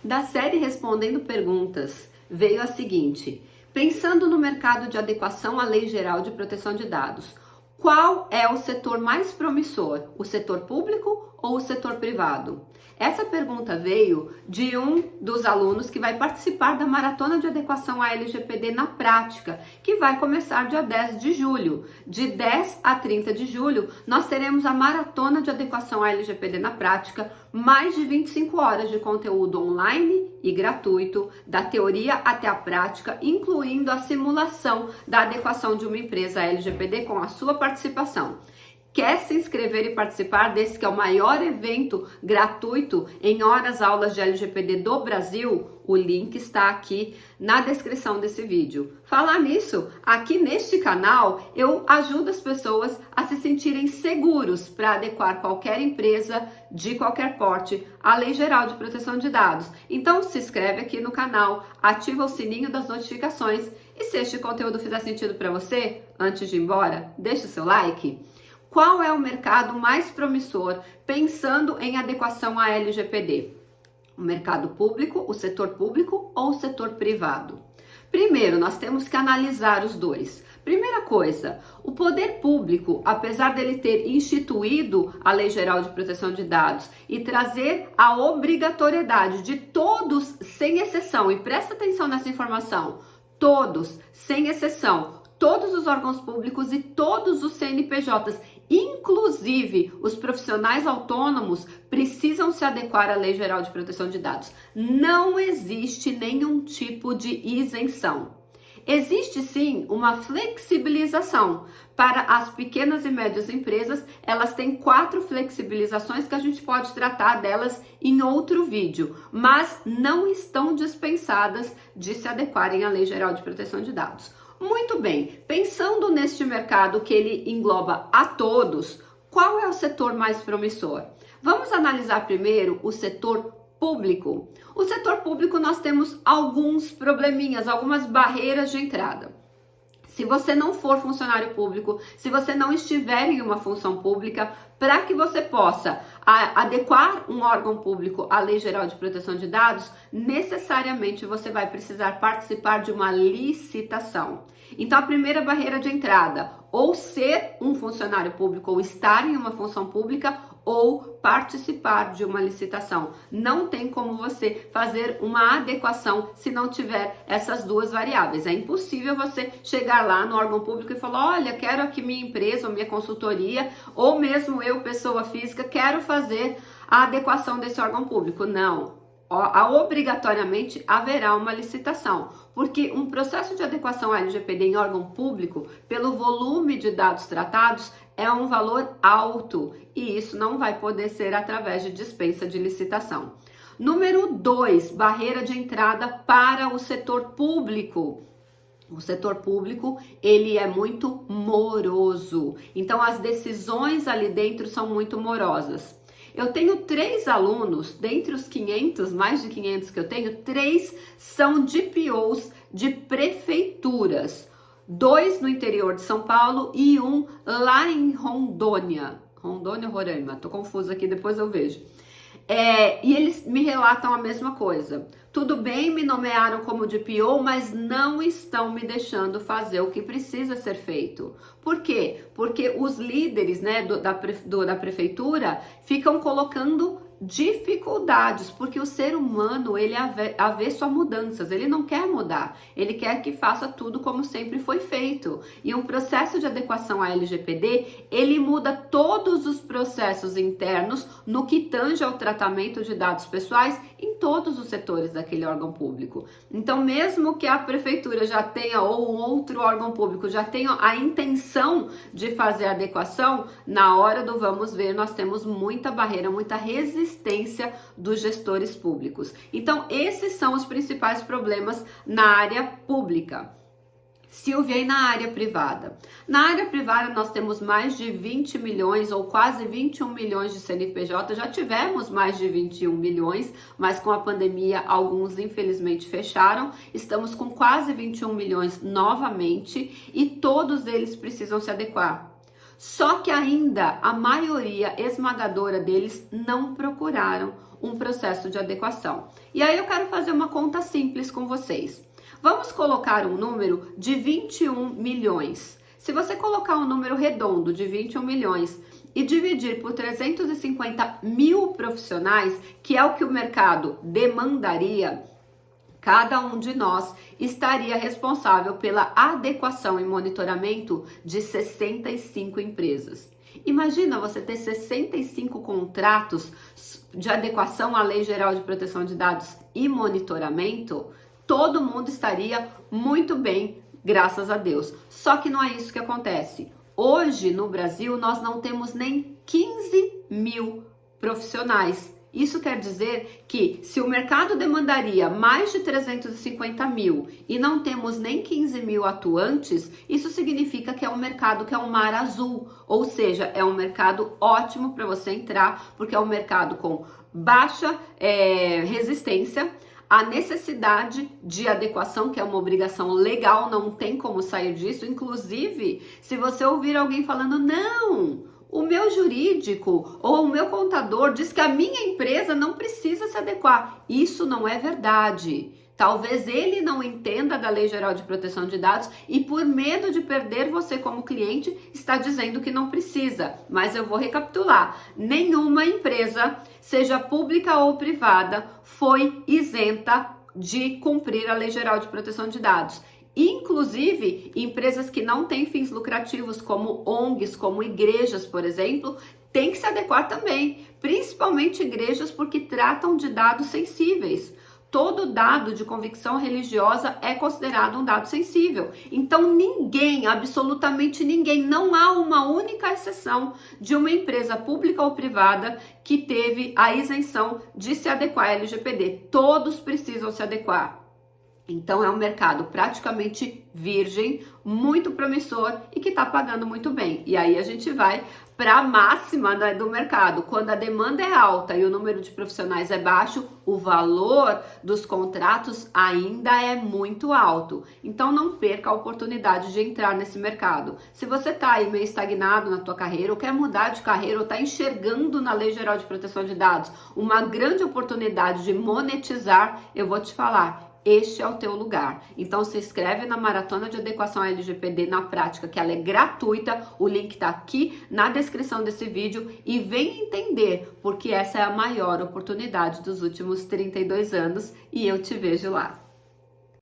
Da série Respondendo Perguntas, veio a seguinte: pensando no mercado de adequação à Lei Geral de Proteção de Dados, qual é o setor mais promissor, o setor público ou o setor privado? Essa pergunta veio de um dos alunos que vai participar da Maratona de Adequação à LGPD na prática, que vai começar dia 10 de julho. De 10 a 30 de julho, nós teremos a Maratona de Adequação à LGPD na prática, mais de 25 horas de conteúdo online e gratuito, da teoria até a prática, incluindo a simulação da adequação de uma empresa à LGPD com a sua participação. Quer se inscrever e participar desse que é o maior evento gratuito em horas aulas de LGPD do Brasil? O link está aqui na descrição desse vídeo. Falar nisso, aqui neste canal eu ajudo as pessoas a se sentirem seguros para adequar qualquer empresa de qualquer porte à Lei Geral de Proteção de Dados. Então se inscreve aqui no canal, ativa o sininho das notificações e se este conteúdo fizer sentido para você, antes de ir embora, deixa o seu like. Qual é o mercado mais promissor pensando em adequação à LGPD? O mercado público, o setor público ou o setor privado? Primeiro, nós temos que analisar os dois. Primeira coisa, o poder público, apesar dele ter instituído a Lei Geral de Proteção de Dados e trazer a obrigatoriedade de todos, sem exceção, e presta atenção nessa informação, todos, sem exceção, todos os órgãos públicos e todos os CNPJs, inclusive os profissionais autônomos, precisam se adequar à Lei Geral de Proteção de Dados. Não existe nenhum tipo de isenção. Existe sim uma flexibilização para as pequenas e médias empresas. Elas têm 4 flexibilizações que a gente pode tratar delas em outro vídeo, mas não estão dispensadas de se adequarem à Lei Geral de Proteção de Dados. Muito bem, pensando neste mercado que ele engloba a todos, qual é o setor mais promissor? Vamos analisar primeiro o setor público. O setor público nós temos alguns probleminhas, algumas barreiras de entrada. Se você não for funcionário público, se você não estiver em uma função pública, para que você possa adequar um órgão público à Lei Geral de Proteção de Dados, necessariamente você vai precisar participar de uma licitação. Então, a primeira barreira de entrada, ou ser um funcionário público, ou estar em uma função pública, ou participar de uma licitação. Não tem como você fazer uma adequação se não tiver essas duas variáveis. É impossível você chegar lá no órgão público e falar: olha, quero aqui minha empresa ou minha consultoria, ou mesmo eu, pessoa física, quero fazer a adequação desse órgão público. Não. Obrigatoriamente haverá uma licitação, porque um processo de adequação à LGPD em órgão público, pelo volume de dados tratados, é um valor alto e isso não vai poder ser através de dispensa de licitação. Número 2, barreira de entrada para o setor público. O setor público, ele é muito moroso, então as decisões ali dentro são muito morosas. Eu tenho 3 alunos, dentre os 500, mais de 500 que eu tenho, 3 são DPOs de prefeituras. 2 no interior de São Paulo e 1 lá em Rondônia. Rondônia ou Roraima? Tô confusa aqui, depois eu vejo. E eles me relatam a mesma coisa. Tudo bem, me nomearam como DPO, mas não estão me deixando fazer o que precisa ser feito. Por quê? Porque os líderes, né, da prefeitura ficam colocando dificuldades, porque o ser humano, ele é avesso a mudanças, ele não quer mudar, ele quer que faça tudo como sempre foi feito. E um processo de adequação à LGPD, ele muda todos os processos internos no que tange ao tratamento de dados pessoais em todos os setores daquele órgão público. Então, mesmo que a prefeitura já tenha, ou um outro órgão público já tenha a intenção de fazer a adequação, na hora do vamos ver, nós temos muita barreira, muita resistência dos gestores públicos. Então, esses são os principais problemas na área pública. Silvia, e na área privada? Na área privada nós temos mais de 20 milhões ou quase 21 milhões de CNPJ, já tivemos mais de 21 milhões, mas com a pandemia alguns infelizmente fecharam, estamos com quase 21 milhões novamente e todos eles precisam se adequar. Só que ainda a maioria esmagadora deles não procuraram um processo de adequação. E aí eu quero fazer uma conta simples com vocês. Vamos colocar um número de 21 milhões. Se você colocar um número redondo de 21 milhões e dividir por 350 mil profissionais, que é o que o mercado demandaria, cada um de nós estaria responsável pela adequação e monitoramento de 65 empresas. Imagina você ter 65 contratos de adequação à Lei Geral de Proteção de Dados e monitoramento, todo mundo estaria muito bem, graças a Deus. Só que não é isso que acontece. Hoje, no Brasil, nós não temos nem 15 mil profissionais. Isso quer dizer que se o mercado demandaria mais de 350 mil e não temos nem 15 mil atuantes, isso significa que é um mercado que é um mar azul, ou seja, é um mercado ótimo para você entrar, porque é um mercado com baixa resistência, a necessidade de adequação, que é uma obrigação legal, não tem como sair disso. Inclusive, se você ouvir alguém falando, não, o meu jurídico ou o meu contador diz que a minha empresa não precisa se adequar. Isso não é verdade. Talvez ele não entenda da Lei Geral de Proteção de Dados e por medo de perder você como cliente está dizendo que não precisa. Mas eu vou recapitular. Nenhuma empresa, seja pública ou privada, foi isenta de cumprir a Lei Geral de Proteção de Dados. Inclusive, empresas que não têm fins lucrativos, como ONGs, como igrejas, por exemplo, têm que se adequar também, principalmente igrejas, porque tratam de dados sensíveis. Todo dado de convicção religiosa é considerado um dado sensível. Então, ninguém, absolutamente ninguém, não há uma única exceção de uma empresa pública ou privada que teve a isenção de se adequar à LGPD. Todos precisam se adequar. Então é um mercado praticamente virgem, muito promissor e que está pagando muito bem. E aí a gente vai para a máxima do mercado. Quando a demanda é alta e o número de profissionais é baixo, o valor dos contratos ainda é muito alto. Então não perca a oportunidade de entrar nesse mercado. Se você está aí meio estagnado na tua carreira, ou quer mudar de carreira, ou está enxergando na Lei Geral de Proteção de Dados uma grande oportunidade de monetizar, eu vou te falar. Este é o teu lugar. Então se inscreve na Maratona de Adequação à LGPD na prática, que ela é gratuita. O link está aqui na descrição desse vídeo e vem entender, porque essa é a maior oportunidade dos últimos 32 anos e eu te vejo lá.